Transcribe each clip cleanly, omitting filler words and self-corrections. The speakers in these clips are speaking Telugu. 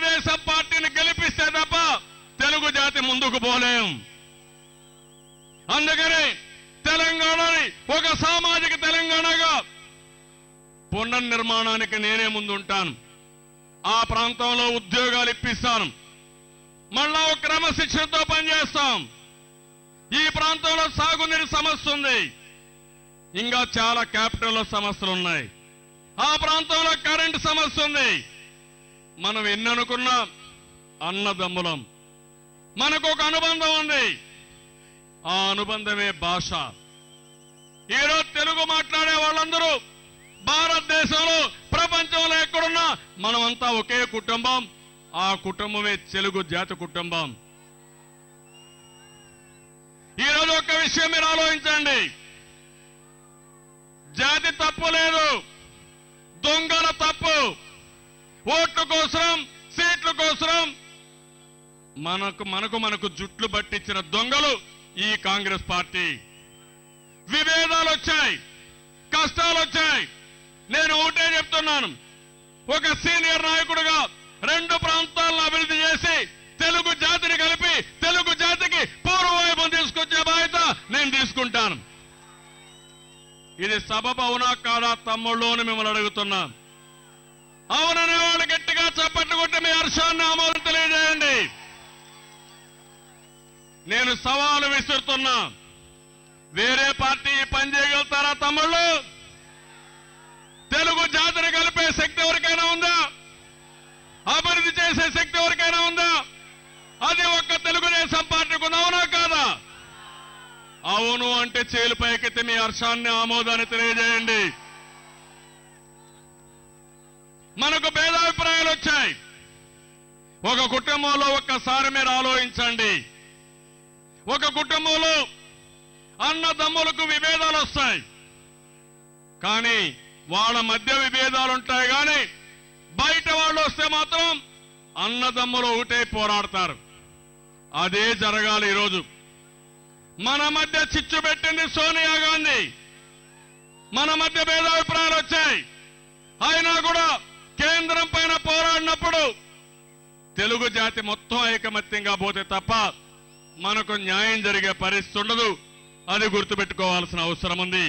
తెలుగుదేశం పార్టీని గెలిపిస్తే తప్ప తెలుగు జాతి ముందుకు పోలేం. అందుకని తెలంగాణని ఒక సామాజిక తెలంగాణగా పునర్నిర్మాణానికి నేనే ముందుంటాను. ఆ ప్రాంతంలో ఉద్యోగాలు ఇప్పిస్తాను. మళ్ళా ఒక క్రమశిక్షణతో పనిచేస్తాం. ఈ ప్రాంతంలో సాగునీరు సమస్య ఉంది. ఇంకా చాలా క్యాపిటల్లో సమస్యలు ఉన్నాయి. ఆ ప్రాంతంలో కరెంటు సమస్య ఉంది. మనం ఎన్ననుకున్నా అన్నదమ్ములం. మనకు ఒక అనుబంధం ఉంది. ఆ అనుబంధమే భాష. ఈరోజు తెలుగు మాట్లాడే వాళ్ళందరూ భారతదేశంలో ప్రపంచంలో ఎక్కడున్నా మనమంతా ఒకే కుటుంబం. ఆ కుటుంబమే తెలుగు జాతి కుటుంబం. ఈరోజు ఒక విషయం మీరు ఆలోచించండి. జాతి తప్పు లేదు, దొంగల తప్పు. ఓట్ల కోసం, సీట్ల కోసం మనకు జుట్లు పట్టించిన దొంగలు ఈ కాంగ్రెస్ పార్టీ. విభేదాలు వచ్చాయి, కష్టాలు వచ్చాయి. నేను ఒకటే చెప్తున్నాను, ఒక సీనియర్ నాయకుడిగా రెండు ప్రాంతాలను అభివృద్ధి చేసి తెలుగు జాతిని కలిపి తెలుగు జాతికి పూర్వవైభవం తీసుకొచ్చే బాధ్యత నేను తీసుకుంటాను. ఇది సబబు అవునా కాదా తమ్ముళ్ళు అని మిమ్మల్ని అడుగుతున్నా. అవుననే వాళ్ళు గట్టిగా చప్పట్లు కొట్టి మీ హర్షాన్ని ఆమోదం తెలియజేయండి. నేను సవాలు విసురుతున్నా. వేరే పార్టీ పని చేయగలుగుతారా తమ్ముళ్ళు? తెలుగు జాతిని కలిపే శక్తి ఎవరికైనా ఉందా? అభివృద్ధి చేసే శక్తి ఎవరికైనా ఉందా? అది ఒక్క తెలుగుదేశం పార్టీకి ఉందా? అవునా కాదా? అవును అంటే చేలు పైకెత్తి మీ హర్షాన్ని ఆమోదాన్ని తెలియజేయండి. మనకు భేదాభిప్రాయాలు వచ్చాయి. ఒక కుటుంబంలో ఒక్కసారి మీరు ఆలోచించండి. ఒక కుటుంబంలో అన్నదమ్ములకు విభేదాలు వస్తాయి. కానీ వాళ్ళ మధ్య విభేదాలు ఉంటాయి. కానీ బయట వాళ్ళు వస్తే మాత్రం అన్నదమ్ములు ఒకటే పోరాడతారు. అదే జరగాలి. ఈరోజు మన మధ్య చిచ్చు పెట్టింది సోనియా గాంధీ. మన మధ్య భేదాభిప్రాయాలు వచ్చాయి. అయినా కూడా కేంద్రం పైన పోరాడినప్పుడు తెలుగు జాతి మొత్తం ఐకమత్యంగా పోతే తప్ప మనకు న్యాయం జరిగే పరిస్థితి ఉండదు. అది గుర్తుపెట్టుకోవాల్సిన అవసరం ఉంది.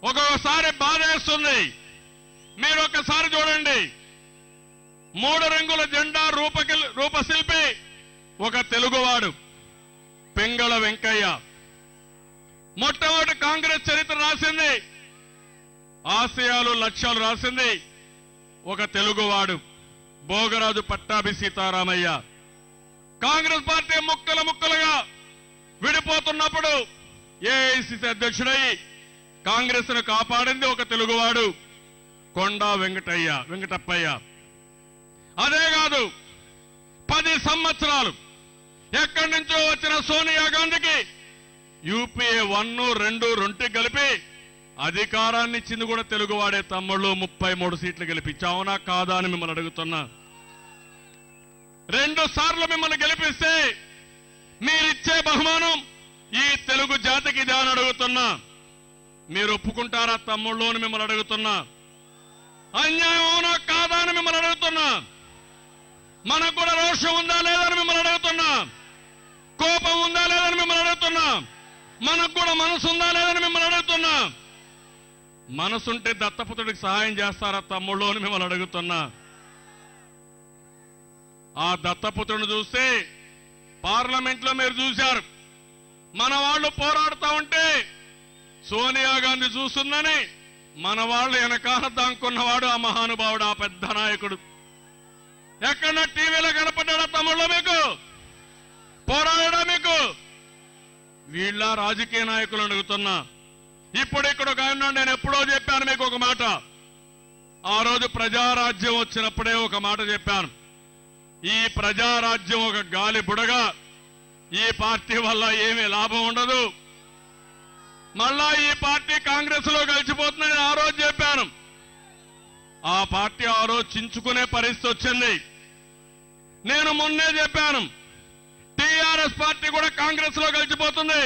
ఒక్కొక్కసారి బాధేస్తుంది. మీరు ఒక్కసారి చూడండి, 3 రంగుల జెండా రూపశిల్పి ఒక తెలుగువాడు, పింగళ వెంకయ్య. మొట్టమొదటి కాంగ్రెస్ చరిత్ర రాసింది, ఆశయాలు లక్ష్యాలు రాసింది ఒక తెలుగువాడు, భోగరాజు పట్టాభి సీతారామయ్య. కాంగ్రెస్ పార్టీ ముక్కలుగా విడిపోతున్నప్పుడు ఏఐసిసి అధ్యక్షుడై కాంగ్రెస్ ను కాపాడింది ఒక తెలుగువాడు, కొండా వెంకటప్పయ్య. అదే కాదు, 10 సంవత్సరాలు ఎక్కడి నుంచో వచ్చిన సోనియా గాంధీకి యూపీఏ 1, 2, 2 కలిపి అధికారాన్ని ఇచ్చింది కూడా తెలుగువాడే తమ్ముళ్ళు. 33 సీట్లు గెలిపించి అవునా కాదా అని మిమ్మల్ని అడుగుతున్నా. 2 సార్లు మిమ్మల్ని గెలిపిస్తే మీరిచ్చే బహుమానం ఈ తెలుగు జాతికి ఇదే అని అడుగుతున్నా. మీరు ఒప్పుకుంటారా తమ్ముళ్ళు అని మిమ్మల్ని అడుగుతున్నా. అన్యాయం అవునా కాదా అని మిమ్మల్ని అడుగుతున్నా. మనకు కూడా రోషం ఉందా లేదని మిమ్మల్ని అడుగుతున్నా. కోపం ఉందా లేదని మిమ్మల్ని అడుగుతున్నా. మనకు కూడా మనసు ఉందా లేదని మిమ్మల్ని అడుగుతున్నా. మనసుంటే దత్తపుత్రుడికి సహాయం చేస్తారా తమ్ముళ్ళు అని మిమ్మల్ని అడుగుతున్నా. ఆ దత్తపుత్రుడిని చూస్తే పార్లమెంట్ లో మీరు చూశారు, మన వాళ్ళు పోరాడుతూ ఉంటే సోనియా గాంధీ చూస్తుందని మన వాళ్ళు వెనకాల దాక్కున్నవాడు ఆ మహానుభావుడు, ఆ పెద్ద నాయకుడు. ఎక్కడన్నా టీవీలో కనపడ్డా తమ్ముళ్ళు మీకు? పోరాడా మీకు? వీళ్ళ రాజకీయ నాయకులు అడుగుతున్నా. ఇప్పుడు ఇక్కడ ఒక ఆయన, నేను ఎప్పుడో చెప్పాను మీకు ఒక మాట. ఆ రోజు ప్రజారాజ్యం వచ్చినప్పుడే ఒక మాట చెప్పాను. ఈ ప్రజారాజ్యం ఒక గాలి బుడగా, ఈ పార్టీ వల్ల ఏమీ లాభం ఉండదు, మళ్ళా ఈ పార్టీ కాంగ్రెస్ లో కలిసిపోతుందని ఆ రోజు చెప్పాను. ఆ పార్టీ ఆ రోజు చించుకునే పరిస్థితి వచ్చింది. నేను మొన్నే చెప్పాను, టీఆర్ఎస్ పార్టీ కూడా కాంగ్రెస్ లో కలిసిపోతుంది,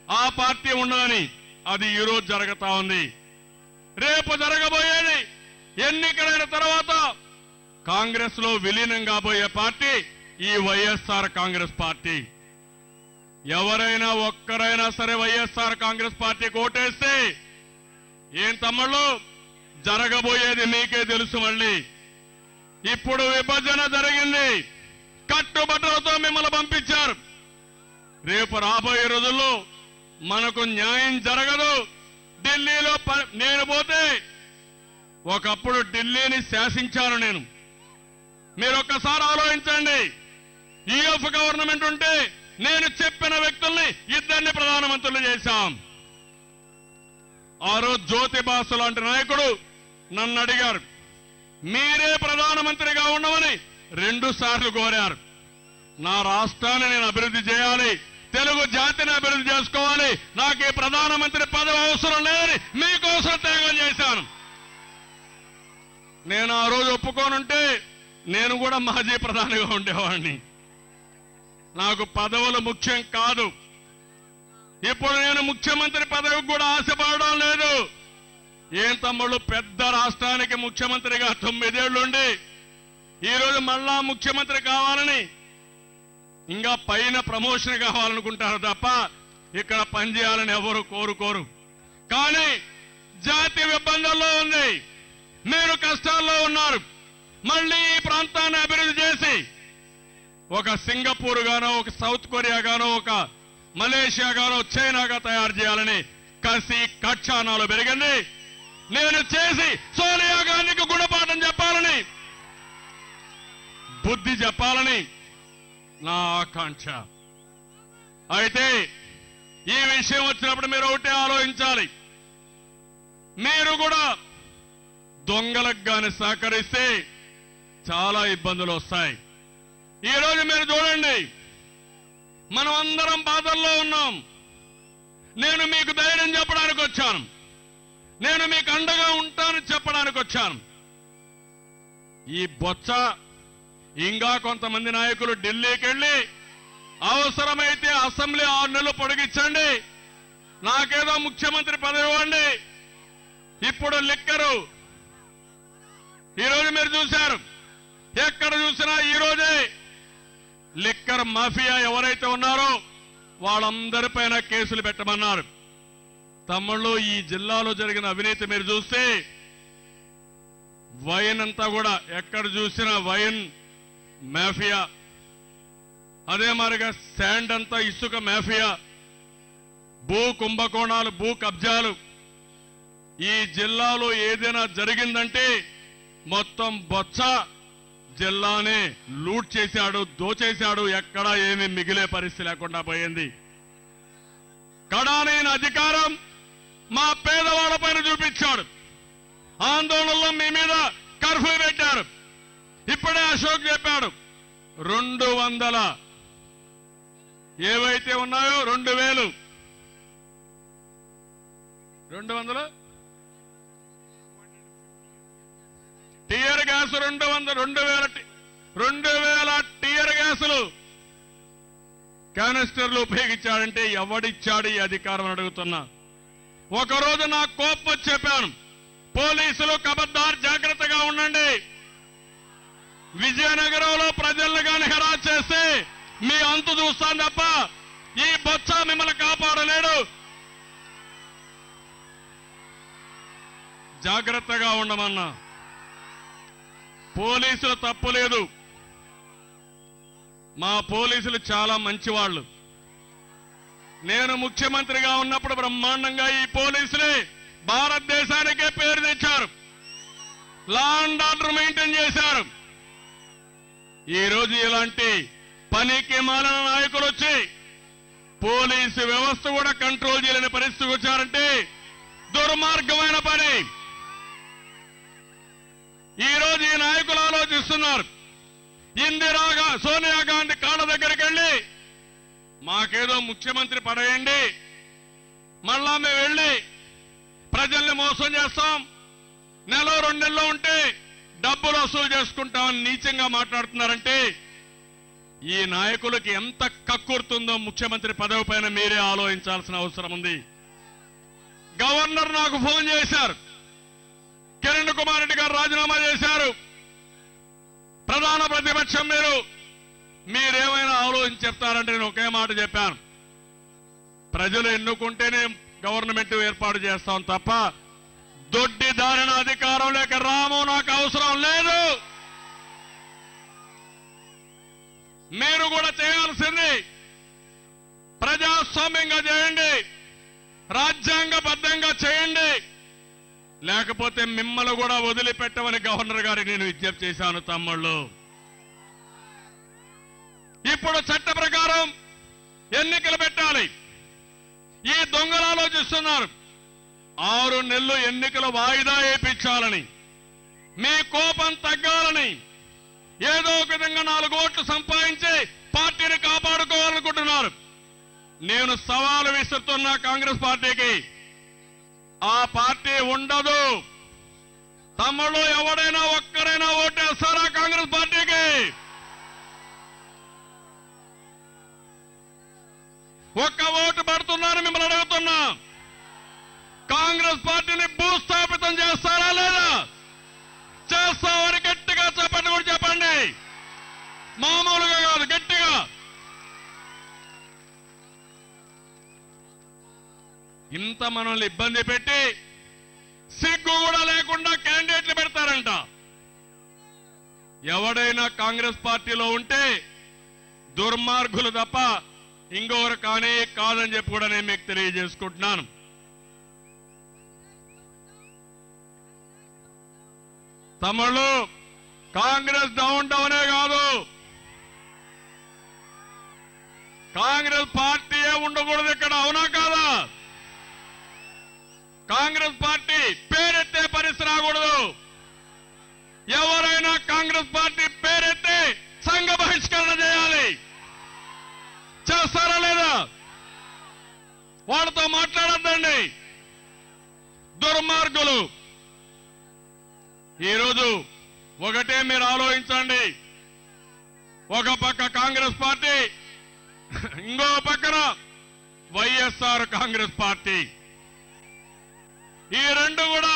ఆ పార్టీ ఉండదని. అది ఈ రోజు జరుగుతా ఉంది. రేపు జరగబోయేది ఎన్నికలైన తర్వాత కాంగ్రెస్ లో విలీనం కాబోయే పార్టీ ఈ వైఎస్ఆర్ కాంగ్రెస్ పార్టీ. ఎవరైనా ఒక్కరైనా సరే వైఎస్ఆర్ కాంగ్రెస్ పార్టీకి ఓటేస్తే ఏం తమ్ముళ్ళు జరగబోయేది మీకే తెలుసు. మళ్ళీ ఇప్పుడు విభజన జరిగింది, కట్టుబట్టలతో మిమ్మల్ని పంపించారు. రేపు రాబోయే రోజుల్లో మనకు న్యాయం జరగదు. ఢిల్లీలో నేను పోతే ఒకప్పుడు ఢిల్లీని శాసించాను నేను. మీరు ఒక్కసారి ఆలోచించండి. యూఎఫ్ గవర్నమెంట్ ఉంటే నేను చెప్పిన వ్యక్తుల్ని ఇద్దరిని ప్రధానమంత్రులు చేశాం. ఆ రోజు జ్యోతిబాసు లాంటి నాయకుడు నన్ను అడిగారు, మీరే ప్రధానమంత్రిగా ఉండమని 2 సార్లు కోరారు. నా రాష్ట్రాన్ని నేను అభివృద్ధి చేయాలి, తెలుగు జాతిని అభివృద్ధి చేసుకోవాలి, నాకు ఈ ప్రధానమంత్రి పదవి అవసరం లేదని మీకోసం త్యాగం చేశాను. నేను ఆ రోజు ఒప్పుకోనుంటే నేను కూడా మాజీ ప్రధానిగా ఉండేవాడిని. నాకు పదవులు ముఖ్యం కాదు. ఇప్పుడు నేను ముఖ్యమంత్రి పదవికి కూడా ఆశపడడం లేదు. ఏం తమ్ముళ్ళు, పెద్ద రాష్ట్రానికి ముఖ్యమంత్రిగా 9 ఏళ్లుండి ఈరోజు మళ్ళా ముఖ్యమంత్రి కావాలని ఇంకా పైన ప్రమోషన్ కావాలనుకుంటారు తప్ప ఇక్కడ పనిచేయాలని ఎవరు కోరుకోరు. కానీ జాతి ఇబ్బందుల్లో ఉంది, మీరు కష్టాల్లో ఉన్నారు. మళ్ళీ ఈ ప్రాంతాన్ని అభివృద్ధి చేసి ఒక సింగపూర్ గానో, ఒక సౌత్ కొరియా గానో, ఒక మలేషియా గానో, చైనాగా తయారు చేయాలని కసి కక్ష నాలో పెరిగింది. నేను చేసి సోనియా గాంధీకి గుణపాఠం చెప్పాలని, బుద్ధి చెప్పాలని నా ఆకాంక్ష. అయితే ఈ విషయం వచ్చినప్పుడు మీరు ఒకటే ఆలోచించాలి. మీరు కూడా దొంగలకు గాని సహకరిస్తే చాలా ఇబ్బందులు వస్తాయి. ఈ రోజు మీరు చూడండి, మనం అందరం బాధల్లో ఉన్నాం. నేను మీకు ధైర్యం చెప్పడానికి వచ్చాను, నేను మీకు అండగా ఉంటానని చెప్పడానికి వచ్చాను. ఈ బొత్స ఇంకా కొంతమంది నాయకులు ఢిల్లీకి వెళ్లి అవసరమైతే అసెంబ్లీ 6 నెలలు పొడిగించండి, నాకేదో ముఖ్యమంత్రి పదవి ఇవ్వండి. ఇప్పుడు లిక్కరు ఈరోజు మీరు చూశారు, ఎక్కడ చూసినా ఈరోజే లిక్కర్ మాఫియా ఎవరైతే ఉన్నారో వాళ్ళందరిపైన కేసులు పెట్టమన్నారు. తమ్ముళ్ళు, ఈ జిల్లాలో జరిగిన అవినీతి మీరు చూస్తే వైన్ అంతా కూడా ఎక్కడ చూసినా వైన్ మాఫియా, అదే మాదిరిగా శాండ్ అంతా ఇసుక మాఫియా, భూ కుంభకోణాలు, భూ కబ్జాలు. ఈ జిల్లాలో ఏదైనా జరిగిందంటే మొత్తం బొత్స జిల్లానే లూట్ చేశాడు, దోచేశాడు. ఎక్కడా ఏమీ మిగిలే పరిస్థితి లేకుండా పోయింది. కడానైన అధికారం మా పేదవాళ్లపైన చూపించాడు. ఆందోళనలో మీ మీద కర్ఫ్యూ పెట్టారు. ఇప్పుడే అశోక్ చెప్పాడు, 200 ఏవైతే ఉన్నాయో 2000 టియర్ గ్యాస్ 2000 టియర్ గ్యాసులు క్యానిస్టర్లు ఉపయోగించాడంటే ఎవడిచ్చాడు ఈ అధికారం అడుగుతున్నా. ఒకరోజు నాకు కోపం వచ్చి చెప్పాను, పోలీసులు ఖబర్దార్ జాగ్రత్తగా ఉండండి, విజయనగరంలో ప్రజలను కానీ హెరాస్ చేస్తే మీ అంతు చూస్తాను తప్ప ఈ బొత్స మిమ్మల్ని కాపాడలేడు, జాగ్రత్తగా ఉండమన్నా. పోలీసులు తప్పు లేదు, మా పోలీసులు చాలా మంచివాళ్లు. నేను ముఖ్యమంత్రిగా ఉన్నప్పుడు బ్రహ్మాండంగా ఈ పోలీసులే భారతదేశానికే పేరు తెచ్చారు, లా అండ్ ఆర్డర్ మెయింటైన్ చేశారు. ఈ రోజు ఇలాంటి పనికి మాలిన నాయకులు వచ్చి పోలీసు వ్యవస్థ కూడా కంట్రోల్ చేయలేని పరిస్థితికి వచ్చారంటే దుర్మార్గమైన పని. ఈ రోజు ఈ నాయకులు ఆలోచిస్తున్నారు, సోనియా గాంధీ కాళ్ళ దగ్గరికి వెళ్లి మాకేదో ముఖ్యమంత్రి పడేయండి, మళ్ళా మేము వెళ్లి ప్రజల్ని మోసం చేస్తాం, 1-2 నెలల్లో ఉంటే డబ్బులు వసూలు చేసుకుంటామని నీచంగా మాట్లాడుతున్నారంటే ఈ నాయకులకి ఎంత కక్కుర్తుందో ముఖ్యమంత్రి పదవి పైన మీరే ఆలోచించాల్సిన అవసరం ఉంది. గవర్నర్ నాకు ఫోన్ చేశారు, కిరణ్ కుమార్ రెడ్డి గారు రాజీనామా చేశారు, ప్రధాన ప్రతిపక్షం మీరేమైనా ఆలోచించి చెప్తారంటే నేను ఒకే మాట చెప్పాను. ప్రజలు ఎన్నుకుంటేనే గవర్నమెంట్ ఏర్పాటు చేస్తాం తప్ప దొడ్డి దారిన అధికారం లేక రాము నాకు అవసరం లేదు. మీరు కూడా చేయాల్సింది ప్రజాస్వామ్యంగా చేయండి, రాజ్యాంగబద్ధంగా చేయండి, లేకపోతే మిమ్మల్ని కూడా వదిలిపెట్టమని గవర్నర్ గారికి నేను విజ్ఞప్తి చేశాను. తమ్ముళ్ళు, ఇప్పుడు చట్ట ప్రకారం ఎన్నికలు పెట్టాలి. ఈ దొంగలు ఆలోచిస్తున్నారు 6 నెలలు ఎన్నికలు వాయిదా వేయించాలని, మీ కోపం తగ్గాలని, ఏదో ఒక విధంగా 4 ఓట్లు సంపాదించి పార్టీని కాపాడుకోవాలనుకుంటున్నారు. నేను సవాలు విసురుతున్నా కాంగ్రెస్ పార్టీకి, ఆ పార్టీ ఉండదు. తమ్ముళ్ళు, ఎవడైనా ఒక్కరైనా ఓటేస్తారా కాంగ్రెస్ పార్టీకి? ఒక్క ఓటు పడుతున్నారని మిమ్మల్ని అడుగుతున్నా. కాంగ్రెస్ పార్టీని భూస్థాపితం చేస్తారా లేదా? చేస్తామని గట్టిగా చెప్పండి, కూడా చెప్పండి. మామూలుగా కాదు, గట్టిగా. ఇంత మనల్ని ఇబ్బంది పెట్టి సిగ్గు కూడా లేకుండా క్యాండిడేట్లు పెడతారంట. ఎవడైనా కాంగ్రెస్ పార్టీలో ఉంటే దుర్మార్గులు తప్ప ఇంకొకరు కానీ కాదని చెప్పి కూడా నేను మీకు తెలియజేసుకుంటున్నాను. తమ్ముళ్ళు, కాంగ్రెస్ డౌన్ డౌనే కాదు, కాంగ్రెస్ పార్టీయే ఉండకూడదు ఇక్కడ, అవునా కాదా? కాంగ్రెస్ పార్టీ పేరెత్తే పరిస్థితి రాకూడదు. ఎవరైనా కాంగ్రెస్ పార్టీ పేరెత్తే సంఘ బహిష్కరణ చేయాలి. చేస్తారా లేదా? వాళ్ళతో మాట్లాడద్దండి, దుర్మార్గులు. ఈరోజు ఒకటే మీరు ఆలోచించండి. ఒక పక్క కాంగ్రెస్ పార్టీ, ఇంకో పక్కన వైఎస్ఆర్ కాంగ్రెస్ పార్టీ. ఈ రెండు కూడా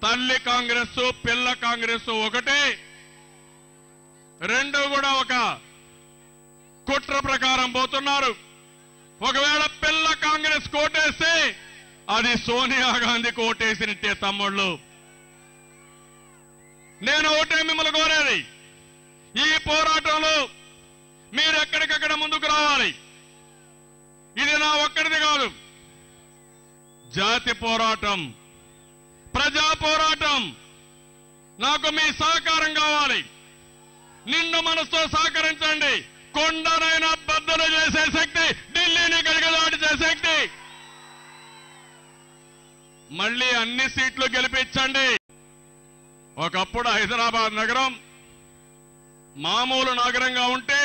తల్లి కాంగ్రెస్ పిల్ల కాంగ్రెస్ ఒకటే. రెండు కూడా ఒక కుట్ర ప్రకారం పోతున్నారు. ఒకవేళ పిల్ల కాంగ్రెస్ కోటేస్తే అది సోనియా గాంధీ కోటేసినట్టే. తమ్ముళ్ళు, నేను ఒకటే మిమ్మల్ని కోరేది, ఈ పోరాటంలో మీరు ఎక్కడికక్కడ ముందుకు రావాలి. ఇది నా ఒక్కడిది కాదు, జాతి పోరాటం, ప్రజా పోరాటం. నాకు మీ సహకారం కావాలి. నిండు మనసుతో సహకరించండి. కొండనైనా బద్దలు చేసే శక్తి, ఢిల్లీని గడిగదాటి చేసే శక్తి. మళ్ళీ అన్ని సీట్లు గెలిపించండి. ఒకప్పుడు హైదరాబాద్ నగరం మామూలు నగరంగా ఉంటే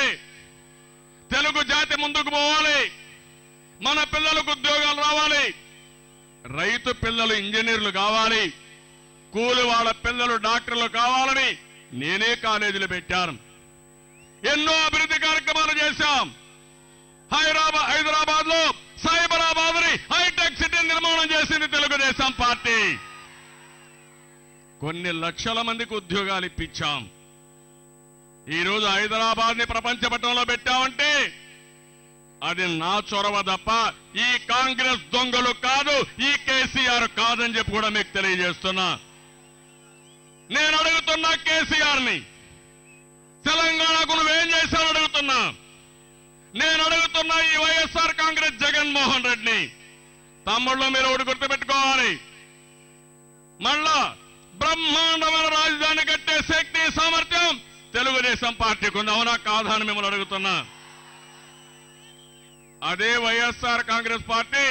తెలుగు జాతి ముందుకు పోవాలి, మన పిల్లలకు ఉద్యోగాలు రావాలి, రైతు పిల్లలు ఇంజనీర్లు కావాలి, కూలి వాళ్ళ పిల్లలు డాక్టర్లు కావాలని నేనే కాలేజీలు పెట్టాను. ఎన్నో అభివృద్ధి కార్యక్రమాలు చేశాం. హైదరాబాద్ లో సైబరాబాద్ ని హైటెక్ సిటీ నిర్మాణం చేసింది తెలుగుదేశం పార్టీ. కొన్ని లక్షల మందికి ఉద్యోగాలు ఇప్పించాం. ఈరోజు హైదరాబాద్ ని ప్రపంచ పట్టణంలో పెట్టామంటే అది నా చొరవ తప్ప ఈ కాంగ్రెస్ దొంగలు కాదు, ఈ కేసీఆర్ కాదని చెప్పి కూడా మీకు తెలియజేస్తున్నా. నేను అడుగుతున్నా కేసీఆర్ ని, తెలంగాణకు నువ్వేం చేశావు అడుగుతున్నా. నేను అడుగుతున్నా ఈ వైఎస్ఆర్ కాంగ్రెస్ జగన్మోహన్ రెడ్డిని. తమ్ముళ్ళు, మీరు ఒకటి గుర్తుపెట్టుకోవాలి, మళ్ళా బ్రహ్మాండమైన రాజధాని కట్టే శక్తి సామర్థ్యం తెలుగుదేశం పార్టీకి ఉంది, అవునా కాదా అని మిమ్మల్ని అడుగుతున్నా. అదే వైఎస్ఆర్ కాంగ్రెస్ పార్టీ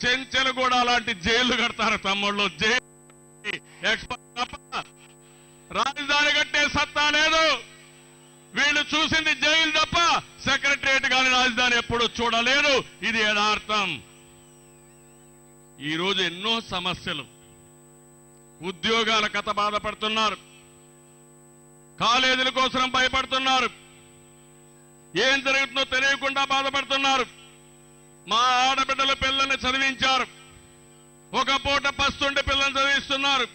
చెంచెలగూడ లాంటి జైళ్లు కడతారు తమ్ముళ్ళు. రాజధాని కట్టే సత్తా లేదు. వీళ్ళు చూసింది జైలు తప్ప సెక్రటరియట్ కానీ రాజధాని ఎప్పుడు చూడలేదు. ఇది యథార్థం. ఈరోజు ఎన్నో సమస్యలు, ఉద్యోగాల కథ బాధపడుతున్నారు, కాలేజీల కోసం భయపడుతున్నారు, ఏం జరుగుతుందో తెలియకుండా బాధపడుతున్నారు. మా ఆడబిడ్డల పిల్లల్ని చదివించారు, ఒక పూట పస్తుండి పిల్లల్ని చదివిస్తున్నారు.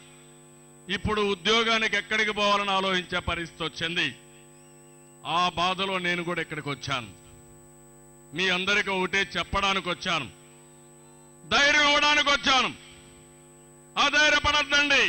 ఇప్పుడు ఉద్యోగానికి ఎక్కడికి పోవాలని ఆలోచించే పరిస్థితి వచ్చింది. ఆ బాధలో నేను కూడా ఇక్కడికి వచ్చాను. మీ అందరికీ ఒకటే చెప్పడానికి వచ్చాను, ధైర్యం ఇవ్వడానికి వచ్చాను. అధైర్యపడద్దండి.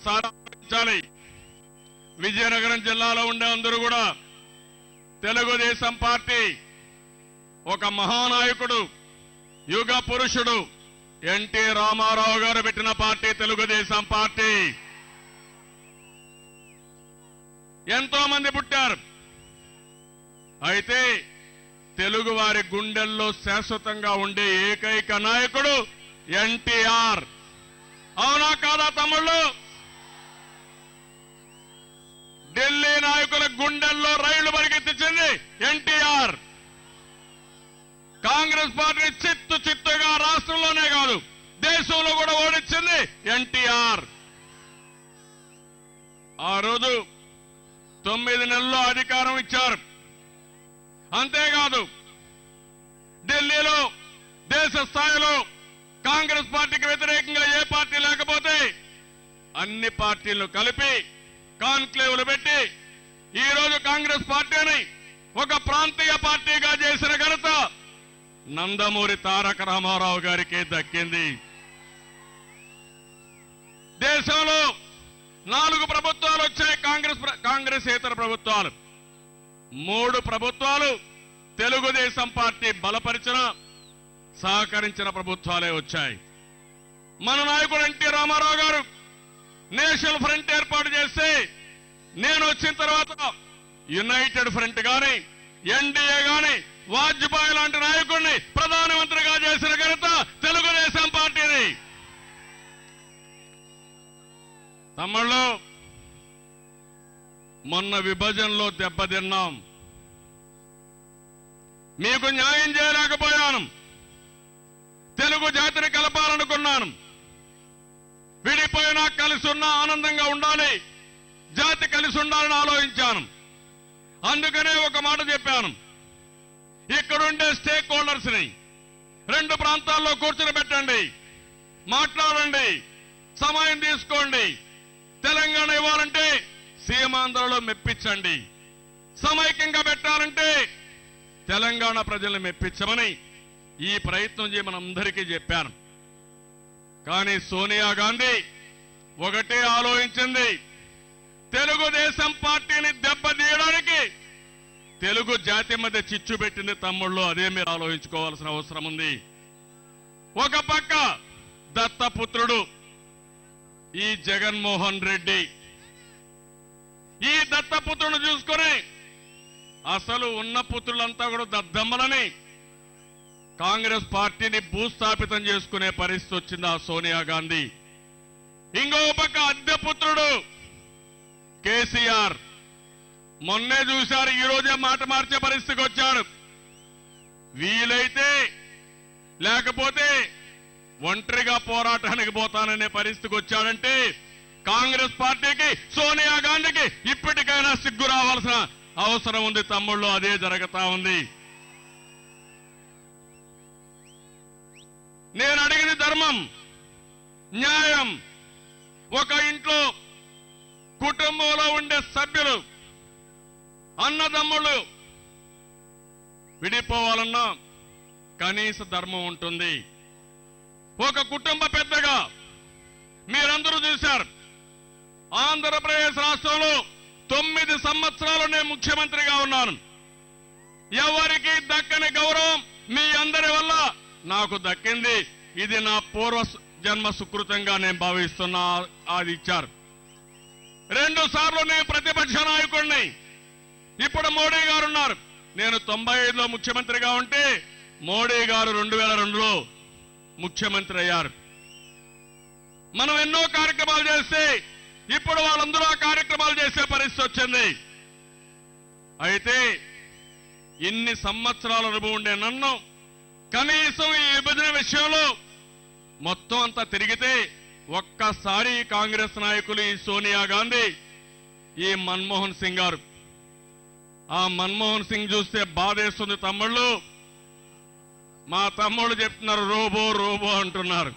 సాధించాలి. విజయనగరం జిల్లాలో ఉండే అందరూ కూడా తెలుగుదేశం పార్టీ ఒక మహానాయకుడు, యుగ పురుషుడు ఎన్టీ రామారావు గారు పెట్టిన పార్టీ తెలుగుదేశం పార్టీ. ఎంతో మంది పుట్టారు. అయితే తెలుగు వారి గుండెల్లో శాశ్వతంగా ఉండే ఏకైక నాయకుడు ఎన్టీఆర్. అవునా కాదా తమ్ముళ్ళు? ఢిల్లీ నాయకుల గుండెల్లో రైళ్లు పరిగెత్తించింది ఎన్టీఆర్. కాంగ్రెస్ పార్టీని చిత్తుగా రాష్ట్రంలోనే కాదు దేశంలో కూడా ఓడించింది ఎన్టీఆర్. ఆ రోజు 9 నెలల్లో అధికారం ఇచ్చారు. అంతేకాదు ఢిల్లీలో దేశ స్థాయిలో కాంగ్రెస్ పార్టీకి వ్యతిరేకంగా ఏ పార్టీ లేకపోతే అన్ని పార్టీలను కలిపి కాన్క్లేవ్లు పెట్టి ఈ రోజు కాంగ్రెస్ పార్టీని ఒక ప్రాంతీయ పార్టీగా చేసిన ఘనత నందమూరి తారక రామారావు గారికి దక్కింది. దేశంలో 4 ప్రభుత్వాలు వచ్చాయి, కాంగ్రెసేతర ప్రభుత్వాలు. 3 ప్రభుత్వాలు తెలుగుదేశం పార్టీ బలపరిచిన సహకరించిన ప్రభుత్వాలే వచ్చాయి. మన నాయకుడు ఎన్టీ రామారావు గారు నేషనల్ ఫ్రంట్ ఏర్పాటు చేస్తే నేను వచ్చిన తర్వాత యునైటెడ్ ఫ్రంట్ గాని ఎన్డీఏ గాని వాజ్పేయి లాంటి నాయకుడిని ప్రధానమంత్రిగా చేసిన ఘనత తెలుగుదేశం పార్టీని. తమ్ముళ్ళు, మొన్న విభజనలో దెబ్బతిన్నాం. మీకు న్యాయం చేయలేకపోయాను. తెలుగు జాతిని కలపాలనుకున్నాను. విడిపోయినా కలిసి ఉన్నా ఆనందంగా ఉండాలి, జాతి కలిసి ఉండాలని ఆలోచించాను. అందుకనే ఒక మాట చెప్పాను, ఇక్కడుండే స్టేక్ హోల్డర్స్ ని 2 ప్రాంతాల్లో కూర్చుని పెట్టండి, మాట్లాడండి, సమయం తీసుకోండి. తెలంగాణ ఇవ్వాలంటే సీమాంధ్రలో మెప్పించండి, సమైక్యంగా పెట్టాలంటే తెలంగాణ ప్రజల్ని మెప్పించమని ఈ ప్రయత్నం చేయమని అందరికీ చెప్పాను. కానీ సోనియా గాంధీ ఒకటే ఆలోచించింది, తెలుగుదేశం పార్టీని దెబ్బతీయడానికి తెలుగు జాతి మధ్య చిచ్చు పెట్టింది. తమ్ముళ్ళు, అదే మీరు ఆలోచించుకోవాల్సిన అవసరం ఉంది. ఒక పక్క దత్తపుత్రుడు ఈ జగన్మోహన్ రెడ్డి, ఈ దత్తపుత్రుడు చూసుకొని అసలు ఉన్న పుత్రులంతా కూడా దద్దమ్మలని కాంగ్రెస్ పార్టీని భూస్థాపితం చేసుకునే పరిస్థితి వచ్చింది ఆ సోనియా గాంధీ. ఇంకో పక్క అద్దెపుత్రుడు కేసీఆర్, మొన్నే చూశారు, ఈ రోజే మాట మార్చే పరిస్థితికి వచ్చాడు. వీలైతే లేకపోతే ఒంటరిగా పోరాటానికి పోతాననే పరిస్థితికి వచ్చాడంటే కాంగ్రెస్ పార్టీకి, సోనియా గాంధీకి ఇప్పటికైనా సిగ్గు రావాల్సిన అవసరం ఉంది. తమ్ముళ్ళు, అదే జరుగుతా ఉంది. నేను అడిగిన ధర్మం, న్యాయం. ఒక ఇంట్లో కుటుంబంలో ఉండే సభ్యులు, అన్నదమ్ముళ్ళు విడిపోవాలన్నా కనీస ధర్మం ఉంటుంది. ఒక కుటుంబ పెద్దగా మీరందరూ చూశారు, ఆంధ్రప్రదేశ్ రాష్ట్రంలో 9 సంవత్సరాలు నేను ముఖ్యమంత్రిగా ఉన్నాను. ఎవరికి దక్కని గౌరవం మీ అందరి వల్ల నాకు దక్కింది. ఇది నా పూర్వ జన్మ సుకృతంగా నేను భావిస్తున్నా. అది ఇచ్చారు. 2 సార్లు నేను ప్రతిపక్ష నాయకుడిని. ఇప్పుడు మోడీ గారు ఉన్నారు. నేను 95లో ముఖ్యమంత్రిగా ఉంటే మోడీ గారు 2002లో ముఖ్యమంత్రి అయ్యారు. మనం ఎన్నో కార్యక్రమాలు చేస్తే ఇప్పుడు వాళ్ళందరూ ఆ కార్యక్రమాలు చేసే పరిస్థితి వచ్చింది. అయితే ఇన్ని సంవత్సరాల అనుభవం ఉండే నన్ను కనీసం ఈ విభజన విషయంలో మొత్తం అంతా తిరిగితే ఒక్కసారి కాంగ్రెస్ నాయకులు ఈ సోనియా గాంధీ, ఈ మన్మోహన్ సింగ్ గారు, ఆ మన్మోహన్ సింగ్ చూస్తే బాధేస్తుంది. తమ్ముళ్ళు, మా తమ్ముళ్ళు చెప్తున్నారు రోబో రోబో అంటున్నారు.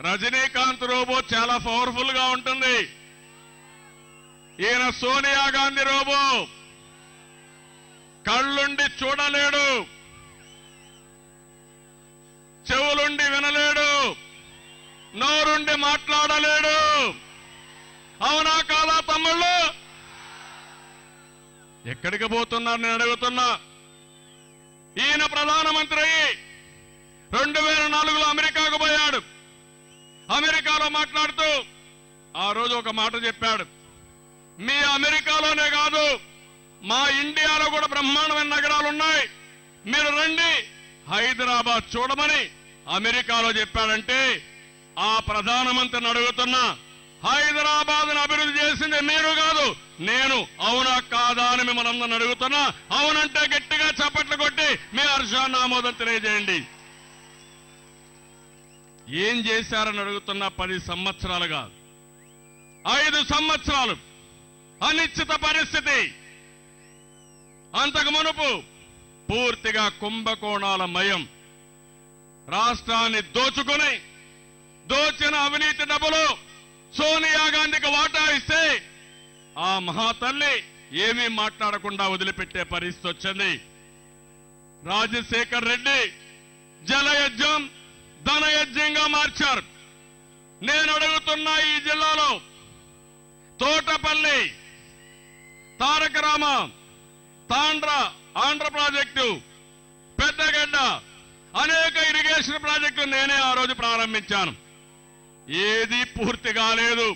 రజనీకాంత్ రోబో చాలా పవర్ఫుల్ గా ఉంటుంది. ఈయన సోనియా గాంధీ రోబో, కళ్ళుండి చూడలేడు, చెవులుండి వినలేడు, నోరుండి మాట్లాడలేడు. అవునా కాదా తమ్ముళ్ళు? ఎక్కడికి పోతున్నారు నేను అడుగుతున్నా. ఈయన ప్రధానమంత్రి 2004లో అమెరికాకు పోయాడు. అమెరికాలో మాట్లాడుతూ ఆ రోజు ఒక మాట చెప్పాడు, మీ అమెరికాలోనే కాదు మా ఇండియాలో కూడా బ్రహ్మాండమైన నగరాలు ఉన్నాయి, మీరు రండి హైదరాబాద్ చూడమని అమెరికాలో చెప్పాడంటే ఆ ప్రధానమంత్రిని అడుగుతున్నా, హైదరాబాద్ను అభివృద్ధి చేసింది మీరు కాదు నేను, అవునా కాదా అని మిమ్మల్ని అందరిని అడుగుతున్నా. అవునంటే గట్టిగా చప్పట్లు కొట్టి మీ హర్షాన్ని ఆమోదం తెలియజేయండి. ఏం చేశారని అడుగుతున్నా. 10 సంవత్సరాలుగా 5 సంవత్సరాలు అనిశ్చిత పరిస్థితి. అంతకు మునుపు పూర్తిగా కుంభకోణాల మయం. రాష్ట్రాన్ని దోచుకుని దోచిన అవినీతి డబ్బులు సోనియా గాంధీకి వాటా ఇస్తే ఆ మహాతల్లి ఏమీ మాట్లాడకుండా వదిలిపెట్టే పరిస్థితి వచ్చింది. రాజశేఖర్ రెడ్డి జలయజ్ఞం ధనయజ్ఞంగా మార్చారు. నేను అడుగుతున్నా, ఈ జిల్లాలో తోటపల్లి, తారక రామ, తాండ్ర ఆంధ్ర ప్రాజెక్టు, పెద్దగడ్డ అనేక ఇరిగేషన్ ప్రాజెక్టులు నేనే ఆ రోజు ప్రారంభించాను. ఏది పూర్తి కాలేదు.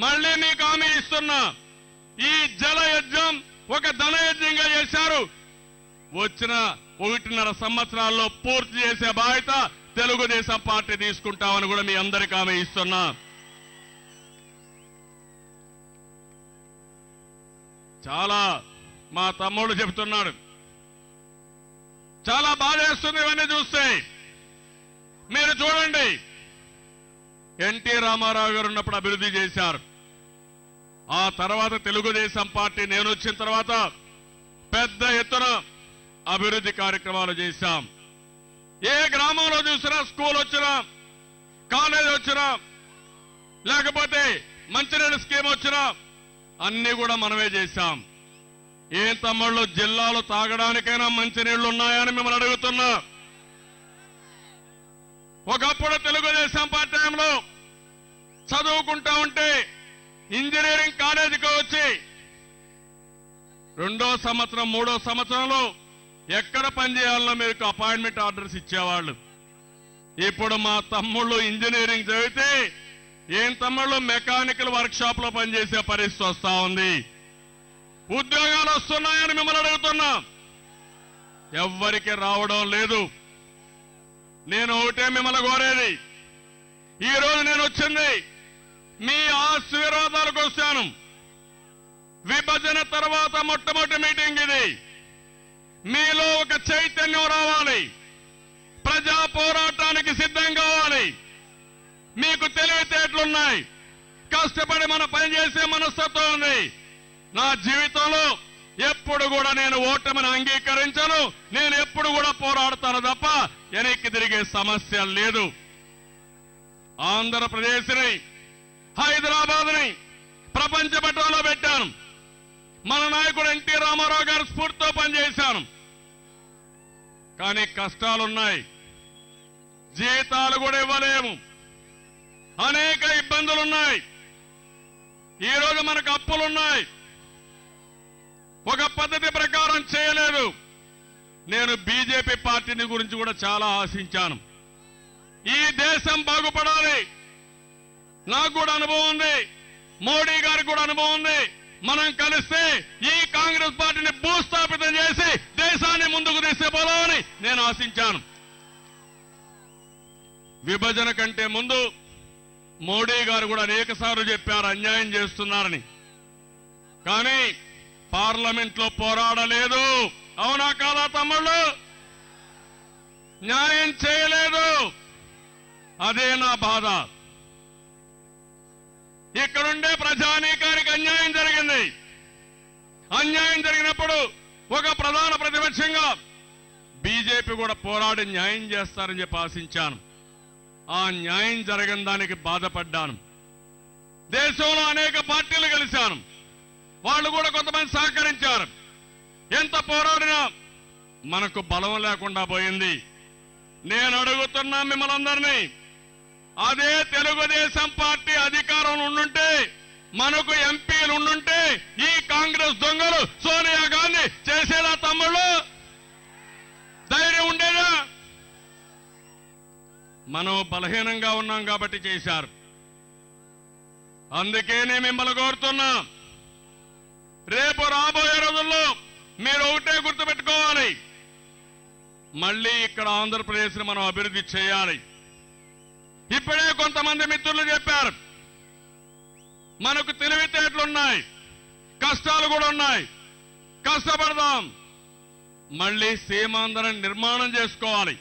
మళ్లీ మీకు హామీ ఇస్తున్నా, ఈ జలయజ్ఞం ఒక ధనయజ్ఞంగా చేశారు. వచ్చిన 1.5 సంవత్సరాల్లో పూర్తి చేసే బాధ్యత తెలుగుదేశం పార్టీ తీసుకుంటామని కూడా మీ అందరికీ హామీ ఇస్తున్నా. చాలా మా తమ్ముడు చెబుతున్నాడు, చాలా బాధేస్తుంది ఇవన్నీ చూస్తే. మీరు చూడండి, ఎన్టీ రామారావు గారు ఉన్నప్పుడు అభివృద్ధి చేశారు. ఆ తర్వాత తెలుగుదేశం పార్టీ నేను వచ్చిన తర్వాత పెద్ద ఎత్తున అభివృద్ధి కార్యక్రమాలు చేశాం. ఏ గ్రామంలో చూసినా స్కూల్ వచ్చినా, కాలేజ్ వచ్చినా, లేకపోతే మంచినీళ్ళ స్కీమ్ వచ్చినా అన్ని కూడా మనమే చేశాం. ఏం తమ్ముళ్ళు, జిల్లాలో తాగడానికైనా మంచినీళ్లు ఉన్నాయని మిమ్మల్ని అడుగుతున్నా. ఒకప్పుడు తెలుగుదేశం పార్టీలో చదువుకుంటా ఉంటే ఇంజనీరింగ్ కాలేజీకి వచ్చి 2వ సంవత్సరం 3వ సంవత్సరంలో ఎక్కడ పనిచేయాలో మీకు అపాయింట్మెంట్ ఆర్డర్స్ ఇచ్చేవాళ్ళు. ఇప్పుడు మా తమ్ముళ్ళు ఇంజనీరింగ్ చదివితే ఏం తమ్ముళ్ళు మెకానికల్ వర్క్ షాప్ లో పనిచేసే పరిస్థితి వస్తా ఉంది. ఉద్యోగాలు వస్తున్నాయని మిమ్మల్ని అడుగుతున్నా. ఎవ్వరికి రావడం లేదు. నేను ఒకటే మిమ్మల్ని కోరేది, ఈ రోజు నేను వచ్చింది మీ ఆశీర్వాదాలకు వస్తాను. విభజన తర్వాత మొట్టమొదటి మీటింగ్ ఇది. మీలో ఒక చైతన్యం రావాలి, ప్రజా పోరాటానికి సిద్ధం కావాలి. మీకు తెలివితేటలున్నాయి, కష్టపడి మన పనిచేసే మనస్తత్వం ఉంది. నా జీవితంలో ఎప్పుడు కూడా నేను ఓటమిని అంగీకరించను. నేను ఎప్పుడు కూడా పోరాడతాను తప్ప వెనక్కి తిరిగే సమస్య లేదు. ఆంధ్రప్రదేశ్ని, హైదరాబాద్ని ప్రపంచ పటంలో పెట్టాను. మన నాయకుడు ఎన్టీ రామారావు గారు స్ఫూర్తితో పనిచేశాను. కానీ కష్టాలున్నాయి, జీతాలు కూడా ఇవ్వలేము, అనేక ఇబ్బందులున్నాయి. ఈరోజు మనకు అప్పులున్నాయి, ఒక పద్ధతి ప్రకారం చేయలేదు. నేను బీజేపీ పార్టీని గురించి కూడా చాలా ఆశించాను. ఈ దేశం బాగుపడాలి, నాకు కూడా అనుభవం ఉంది, మోడీ గారికి కూడా అనుభవం ఉంది. మనం కలిస్తే ఈ కాంగ్రెస్ పార్టీని భూస్థాపితం చేసి దేశాన్ని ముందుకు తీసుకుపోవాలని నేను ఆశించాను. విభజన కంటే ముందు మోడీ గారు కూడా అనేకసార్లు చెప్పారు అన్యాయం చేస్తున్నారని. కానీ పార్లమెంట్లో పోరాడలేదు, అవునా కాదా తమ్ముళ్ళు? న్యాయం చేయలేదు. అదే నా బాధ. ఇక్కడుండే ప్రజానీకానికి అన్యాయం జరిగింది. అన్యాయం జరిగినప్పుడు ఒక ప్రధాన ప్రతిపక్షంగా బీజేపీ కూడా పోరాడి న్యాయం చేస్తారని చెప్పి ఆశించాను. ఆ న్యాయం జరగని దానికి బాధపడ్డాను. దేశంలో అనేక పార్టీలు కలిశాను. వాళ్ళు కూడా కొంతమంది సహకరించారు. ఎంత పోరాడినా మనకు బలం లేకుండా పోయింది. నేను అడుగుతున్నా మిమ్మల్ని అందరినీ, అదే తెలుగుదేశం పార్టీ అధికారంలో ఉండుంటే, మనకు ఎంపీలు ఉండుంటే ఈ కాంగ్రెస్ దొంగలు సోనియా గాంధీ చేసేదా తమ్ముళ్ళు? ధైర్యం ఉండేదా? మనం బలహీనంగా ఉన్నాం కాబట్టి చేశారు. అందుకే నేను మిమ్మల్ని కోరుతున్నా, రేపు రాబోయే రోజుల్లో మీరు ఒకటే గుర్తుపెట్టుకోవాలి, మళ్ళీ ఇక్కడ ఆంధ్రప్రదేశ్ని మనం అభివృద్ధి చేయాలి. ఇప్పుడే కొంతమంది మిత్రులు చెప్పారు, మనకు తెలివితేటలున్నాయి, కష్టాలు కూడా ఉన్నాయి, కష్టపడదాం, మళ్ళీ సీమాంధ్రాన్ని నిర్మాణం చేసుకోవాలి.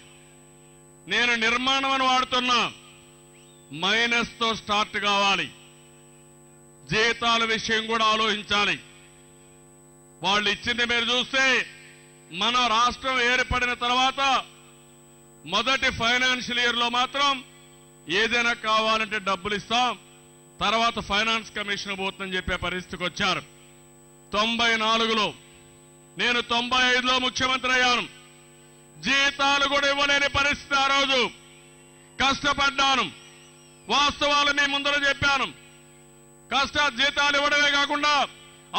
నేను నిర్మాణం అని వాడుతున్నా, మైనస్ తో స్టార్ట్ కావాలి. జీతాల విషయం కూడా ఆలోచించాలి. వాళ్ళు ఇచ్చింది మీరు చూస్తే, మన రాష్ట్రం ఏర్పడిన తర్వాత మొదటి ఫైనాన్షియల్ ఇయర్ లో మాత్రం ఏదైనా కావాలంటే డబ్బులు ఇస్తాం, తర్వాత ఫైనాన్స్ కమిషన్ పోతుందని చెప్పే పరిస్థితికి వచ్చారు. 94లో నేను 95లో ముఖ్యమంత్రి అయ్యాను. జీతాలు కూడా ఇవ్వలేని పరిస్థితి. ఆ రోజు కష్టపడ్డాను. వాస్తవాలు మీ ముందర చెప్పాను. జీతాలు ఇవ్వడమే కాకుండా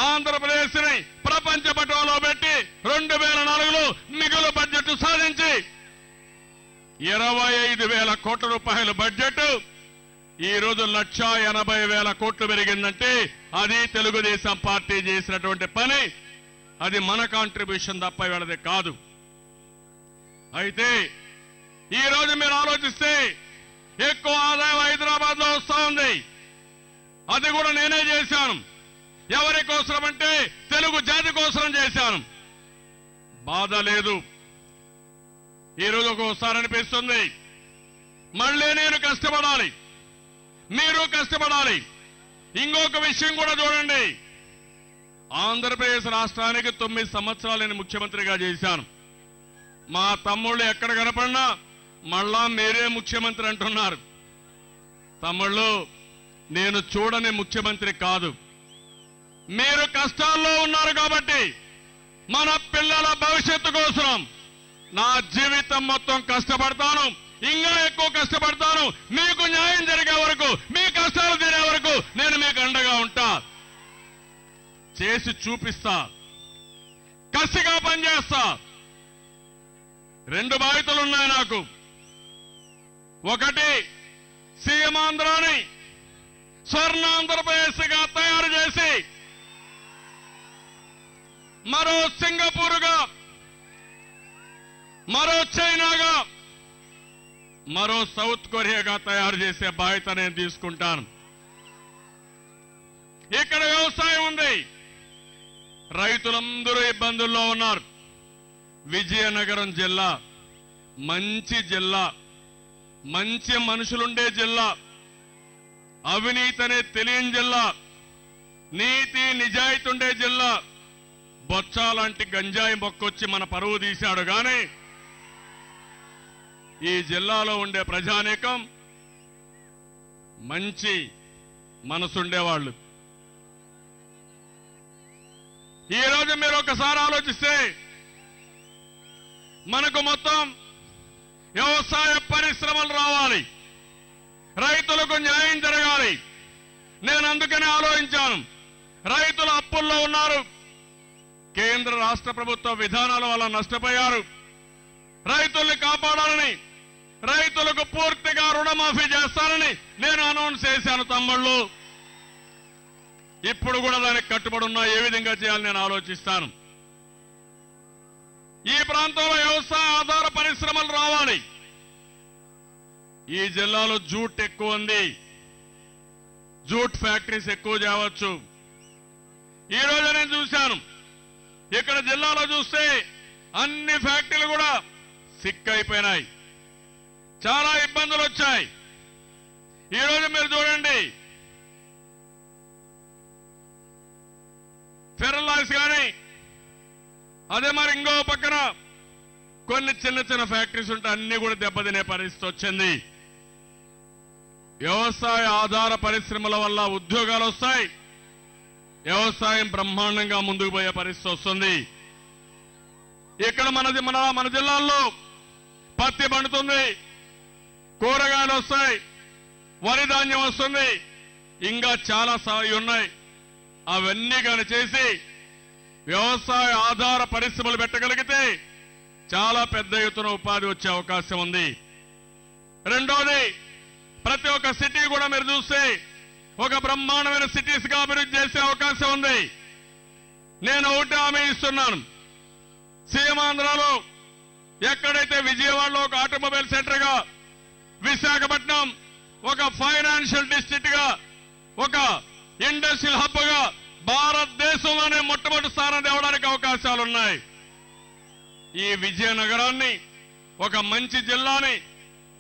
ఆంధ్రప్రదేశ్ ని ప్రపంచ పటంలో పెట్టి 2004లో మిగులు బడ్జెట్ సాధించి 25,000 కోట్ల రూపాయల బడ్జెట్ ఈ రోజు 1,80,000 కోట్లు పెరిగిందంటే అది తెలుగుదేశం పార్టీ చేసినటువంటి పని. అది మన కాంట్రిబ్యూషన్ తప్ప వీళ్ళది కాదు. అయితే ఈ రోజు మీరు ఆలోచిస్తే ఎక్కువ ఆదాయం హైదరాబాద్ లో వస్తా ఉంది. అది కూడా నేనే చేశాను. ఎవరి కోసరం అంటే తెలుగు జాతి కోసరం చేశాను. బాధ లేదు. ఈరోజు ఒక్కోసారి అనిపిస్తుంది, మళ్ళీ నేను కష్టపడాలి, మీరు కష్టపడాలి. ఇంకొక విషయం కూడా చూడండి, ఆంధ్రప్రదేశ్ రాష్ట్రానికి 9 సంవత్సరాలు నేను ముఖ్యమంత్రిగా చేశాను. మా తమ్ముళ్ళు ఎక్కడ కనపడినా మళ్ళా మీరే ముఖ్యమంత్రి అంటున్నారు. తమ్ముళ్ళు, నేను చూడని ముఖ్యమంత్రి కాదు. మీరు కష్టాల్లో ఉన్నారు కాబట్టి మన పిల్లల భవిష్యత్తు కోసం నా జీవితం మొత్తం కష్టపడతాను, ఇంకా ఎక్కువ కష్టపడతాను. మీకు న్యాయం జరిగే వరకు, మీ కష్టాలు తీరే వరకు నేను మీకు అండగా ఉంటా, చేసి చూపిస్తా, కసిగా పనిచేస్తా. 2 బాధ్యతలున్నాయి నాకు. ఒకటి, సీమాంధ్రాని స్వర్ణాంధ్రప్రదేశ్ గా తయారు చేసి మరో సింగపూర్గా, మరో చైనాగా, మరో సౌత్ కొరియాగా తయారు చేసే బాధ్యత నేను తీసుకుంటాను. ఇక్కడ వ్యవసాయం ఉంది, రైతులందరూ ఇబ్బందుల్లో ఉన్నారు. విజయనగరం జిల్లా మంచి జిల్లా, మంచి మనుషులుండే జిల్లా, అవినీతి అనే తెలియని జిల్లా, నీతి నిజాయితీ ఉండే జిల్లా. బొత్స లాంటి గంజాయి మొక్కొచ్చి మన పరువు తీశాడు. కానీ ఈ జిల్లాలో ఉండే ప్రజానీకం మంచి మనసుండేవాళ్ళు. ఈ రోజు మీరు ఒకసారి ఆలోచిస్తే మనకు మొత్తం వ్యవసాయ పరిశ్రమలు రావాలి, రైతులకు న్యాయం జరగాలి. నేను అందుకనే ఆలోచించాను. రైతులు అప్పుల్లో ఉన్నారు, కేంద్ర రాష్ట్ర ప్రభుత్వ విధానాల వల్ల నష్టపోయారు. రైతుల్ని కాపాడాలని, రైతులకు పూర్తిగా రుణమాఫీ చేస్తానని నేను అనౌన్స్ చేశాను. తమ్ముళ్ళు, ఇప్పుడు కూడా దానికి కట్టుబడి ఉన్నా. ఏ విధంగా చేయాలని నేను ఆలోచిస్తాను. ఈ ప్రాంతంలో వ్యవసాయ ఆధార పరిశ్రమలు రావాలి. ఈ జిల్లాలో జూట్ ఎక్కువ ఉంది, జూట్ ఫ్యాక్టరీస్ ఎక్కువ చేయవచ్చు. ఈ రోజు నేను చూశాను, ఇక్కడ జిల్లాలో చూస్తే అన్ని ఫ్యాక్టరీలు కూడా సిక్కైపోయినాయి. చాలా ఇబ్బందులు వచ్చాయి. ఈరోజు మీరు చూడండి, ఫెర్రలాయిస్ కానీ అదే మరి ఇంకో పక్కన కొన్ని చిన్న చిన్న ఫ్యాక్టరీస్ ఉంటే అన్ని కూడా దెబ్బతినే పరిస్థితి వచ్చింది. వ్యవసాయ ఆధార పరిశ్రమల వల్ల ఉద్యోగాలు వస్తాయి, వ్యవసాయం బ్రహ్మాండంగా ముందుకు పోయే పరిస్థితి వస్తుంది. ఇక్కడ మన జిల్లాల్లో పత్తి పండుతుంది, కూరగాయలు వస్తాయి, వరి ధాన్యం వస్తుంది, ఇంకా చాలా ఉన్నాయి. అవన్నీ కానీ చేసి వ్యవసాయ ఆధార పరిశ్రమలు పెట్టగలిగితే చాలా పెద్ద ఎత్తున ఉపాధి వచ్చే అవకాశం ఉంది. రెండోది, ప్రతి ఒక్క సిటీ కూడా మీరు చూస్తే ఒక బ్రహ్మాండమైన సిటీస్ గా అభివృద్ధి చేసే అవకాశం ఉంది. నేను ఒకటి హామీ ఇస్తున్నాను, సీమాంధ్రలో ఎక్కడైతే విజయవాడలో ఒక ఆటోమొబైల్ సెంటర్ గా, విశాఖపట్నం ఒక ఫైనాన్షియల్ డిస్ట్రిక్ట్ గా, ఒక ఇండస్ట్రియల్ హబ్ గా భారతదేశంలోనే మొట్టమొదటి స్థానం తేవడానికి అవకాశాలున్నాయి. ఈ విజయనగరాన్ని ఒక మంచి జిల్లాని,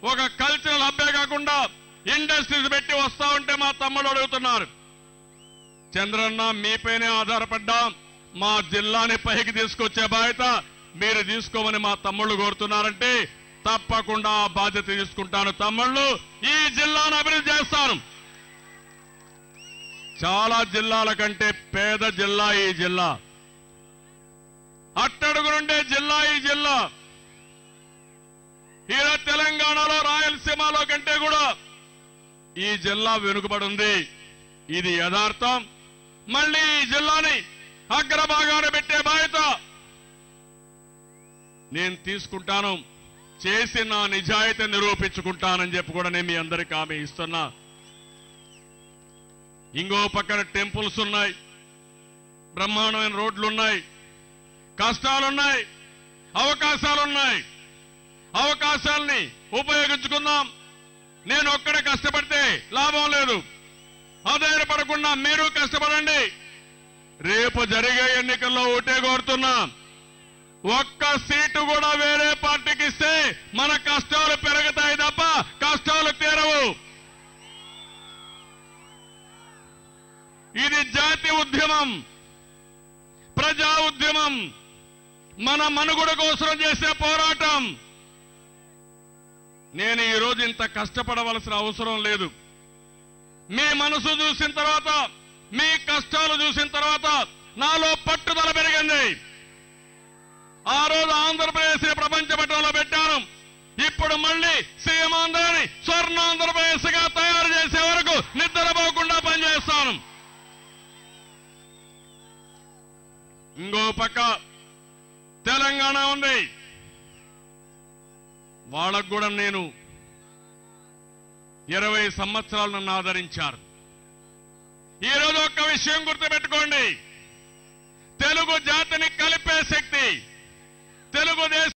ఒక కల్చరల్ హబ్బే కాకుండా ఇండస్ట్రీస్ పెట్టి వస్తా ఉంటే మా తమ్ముడు అడుగుతున్నారు, చంద్రన్న మీపైనే ఆధారపడ్డాం, మా జిల్లాని పైకి తీసుకొచ్చే బాధ్యత మీరు తీసుకోమని మా తమ్ముళ్ళు కోరుతున్నారంటే తప్పకుండా ఆ బాధ్యత తీసుకుంటాను. తమ్ముళ్ళు, ఈ జిల్లాను అభివృద్ధి చేస్తాను. చాలా జిల్లాల కంటే పేద జిల్లా ఈ జిల్లా, అట్టడుగునుండే జిల్లా ఈ జిల్లా. ఇలా తెలంగాణలో రాయలసీమలో కంటే కూడా ఈ జిల్లా వెనుకబడి ఉంది. ఇది యథార్థం. మళ్ళీ ఈ జిల్లాని అగ్రభాగాన పెట్టే బాధ్యత నేను తీసుకుంటాను, చేసి నా నిజాయితీ నిరూపించుకుంటానని చెప్పి కూడా నేను మీ అందరికీ హామీ ఇస్తున్నా. ఇంకో పక్కన టెంపుల్స్ ఉన్నాయి, బ్రహ్మాండమైన రోడ్లున్నాయి, కష్టాలున్నాయి, అవకాశాలున్నాయి. అవకాశాలని ఉపయోగించుకుందాం. నేను ఒక్కడే కష్టపడితే లాభం లేదు, ఆధారపడకుండా మీరు కష్టపడండి. రేపు జరిగే ఎన్నికల్లో ఓటే కోరుతున్నా, ఒక్క సీటు కూడా వేరే పార్టీకి ఇస్తే మన కష్టాలు పెరుగుతాయి తప్ప కష్టాలు తీరవు. ఇది జాతి ఉద్యమం, ప్రజా ఉద్యమం, మన మనుగడ కోసం చేసే పోరాటం. నేను ఈ రోజు ఇంత కష్టపడవలసిన అవసరం లేదు. మీ మనసు చూసిన తర్వాత, మీ కష్టాలు చూసిన తర్వాత నాలో పట్టుదల పెరిగింది. ఆ రోజు ఆంధ్రప్రదేశ్ ప్రపంచ పటంలో పెట్టాను. ఇప్పుడు మళ్ళీ సీమాంధ్రని స్వర్ణాంధ్రప్రదేశ్ గా తయారు చేసే వరకు నిద్రపోకుండా పనిచేస్తాను. ఇంకో పక్క తెలంగాణ ఉంది, వాళ్ళకు కూడా నేను 20 సంవత్సరాలు నన్ను ఆదరించారు. ఈరోజు ఒక్క విషయం గుర్తుపెట్టుకోండి, తెలుగు జాతిని కలిపే శక్తి, తెలుగుదేశం